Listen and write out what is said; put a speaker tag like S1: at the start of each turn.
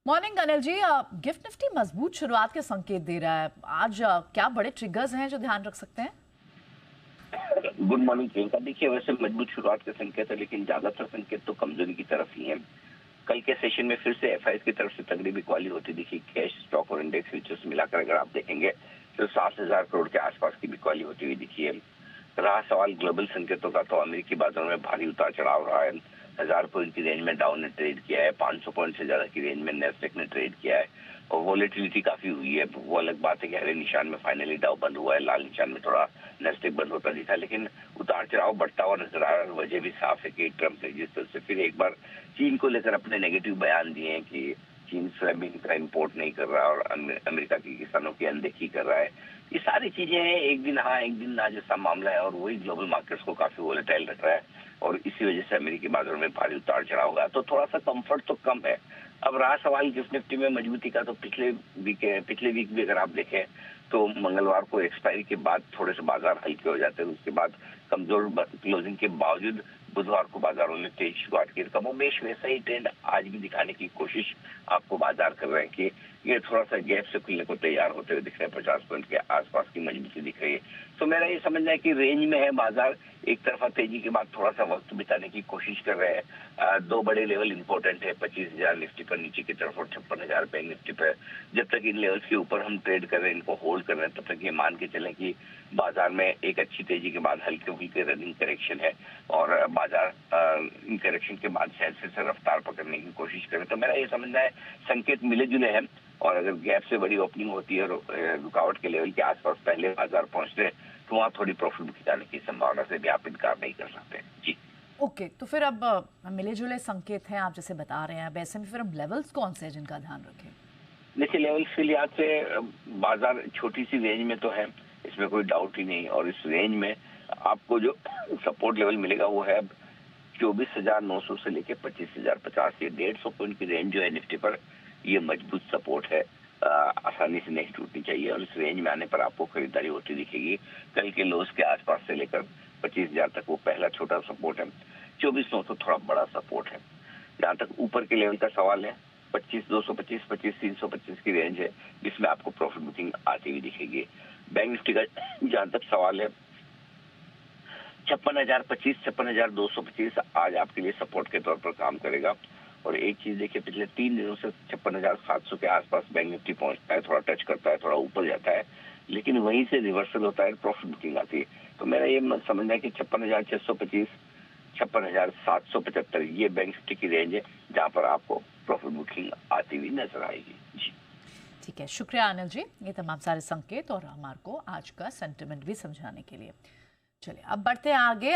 S1: Morning Anil ji. Gift Nifty मजबूत शुरुआत के संकेत दे रहा है आज। क्या बड़े ट्रिगर्स हैं जो ध्यान रख सकते हैं?
S2: Good morning Priyanka. देखिए, वैसे मजबूत शुरुआत के संकेत है, लेकिन ज्यादातर संकेत तो कमजोरी की तरफ ही है। कल के सेशन में फिर से एफआईएस की तरफ से तगड़ी बिकवाली होती दिखी। कैश, स्टॉक और इंडेक्स फ्यूचर्स मिलाकर अगर आप देखेंगे तो 7,000 करोड़ के आसपास की बिकवाली होती हुई दिखी है। रहा सवाल ग्लोबल संकेतों का, तो अमेरिकी बाजारों में भारी उतार चढ़ाव रहा है। 1,000 पॉइंट की रेंज में डाउन ने ट्रेड किया है, 500 पॉइंट से ज्यादा की रेंज में नेस्डेक ने ट्रेड किया है और वॉलेटिलिटी काफी हुई है। वो अलग बात है कि हरे निशान में फाइनली डाउ बंद हुआ है, लाल निशान में थोड़ा नेस्डेक बंद होता दिखा, लेकिन उतार चढ़ाव बढ़ता हुआ नजर आ रहा है। वजह भी साफ है कि ट्रंप रजिस्टर से फिर एक बार चीन को लेकर अपने नेगेटिव बयान दिए हैं कि चीन सोयाबीन का इंपोर्ट नहीं कर रहा और अमेरिका के किसानों की अनदेखी कर रहा है। ये सारी चीजें एक दिन हाँ एक दिन ना जैसा मामला है और वही ग्लोबल मार्केट्स को काफी वोलेटाइल रख रहा है और इसी वजह से अमेरिकी बाजारों में भारी उतार चढ़ाव होगा। तो थोड़ा सा कंफर्ट तो कम है। अब रहा सवाल गिफ्ट निफ्टी में मजबूती का, तो पिछले वीक भी अगर आप देखें तो मंगलवार को एक्सपायरी के बाद थोड़े से बाजार हल्के हो जाते हैं। उसके बाद कमजोर क्लोजिंग के बावजूद बुधवार को बाजारों ने तेज शुरुआत की। कमोबेश वैसा ही ट्रेंड आज भी दिखाने की कोशिश आपको बाजार कर रहे हैं कि ये थोड़ा सा गैप से खुलने को तैयार होते हुए दिख रहे हैं। 50 पॉइंट के आसपास की मजबूती दिख रही है। तो मेरा ये समझना है कि रेंज में है बाजार। एक तरफा तेजी के बाद थोड़ा सा वक्त बिताने की कोशिश कर रहे हैं। दो बड़े लेवल इंपॉर्टेंट है, 25,000 निफ्टी पर नीचे की तरफ और 56,000 बैंक निफ्टी पर। जब तक इन लेवल्स के ऊपर हम ट्रेड कर रहे हैं, इनको होल्ड कर रहे हैं, तब तक ये मान के चलें कि बाजार में एक अच्छी तेजी के बाद हल्के फुल्के रनिंग करेक्शन है और बाजार इन करेक्शन के बाद शायद फिर से रफ्तार पकड़ने की कोशिश करें। तो मेरा ये समझना है संकेत मिले जुले हैं और अगर गैप से बड़ी ओपनिंग होती है और रुकावट के लेवल के आसपास पहले बाजार पहुंचते हैं तो वहां थोड़ी प्रॉफिट बुक जाने की संभावना से भी आप इनकार नहीं कर सकते। जी
S1: ओके, तो फिर अब मिले जुले संकेत हैं आप जैसे बता रहे हैं। अब ऐसे में फिर अब लेवल्स कौन से हैं जिनका ध्यान रखें?
S2: देखिए, लेवल्स के लिहाज से बाजार छोटी सी रेंज में तो है, इसमें कोई डाउट ही नहीं। और इस रेंज में आपको जो सपोर्ट लेवल मिलेगा वो है 24,900 से लेके 25,050। ये 150 पॉइंट की रेंज जो है निफ्टी पर, ये मजबूत सपोर्ट है। आसानी से नहीं टूटनी चाहिए और इस रेंज में आने पर आपको खरीदारी होती दिखेगी। कल के लोस के आसपास से लेकर 25,000 तक वो पहला छोटा सपोर्ट है। 24,900 थोड़ा बड़ा सपोर्ट है। जहाँ तक ऊपर के लेवल का सवाल है, 25,225, 25,325 की रेंज है जिसमें आपको प्रॉफिट बुकिंग आती हुई दिखेगी। बैंक निफ्टी का जहाँ तक सवाल है, 56,025, 56,225 आज आपके लिए सपोर्ट के तौर पर काम करेगा। और एक चीज देखिए, पिछले 3 दिनों से 56,700 के आसपास बैंक निफ्टी पहुंचता है, थोड़ा टच करता है, थोड़ा ऊपर जाता है, लेकिन वहीं से रिवर्सल होता है, प्रॉफिट बुकिंग आती है। तो मेरा ये समझना है कि 56,625, 56,775 ये बैंक निफ्टी की रेंज है जहां पर आपको प्रॉफिट बुकिंग आती हुई नजर आएगी। जी
S1: ठीक है, शुक्रिया अनिल जी, ये तमाम सारे संकेत और हमारे को आज का सेंटिमेंट भी समझाने के लिए। चलिए अब बढ़ते हैं आगे।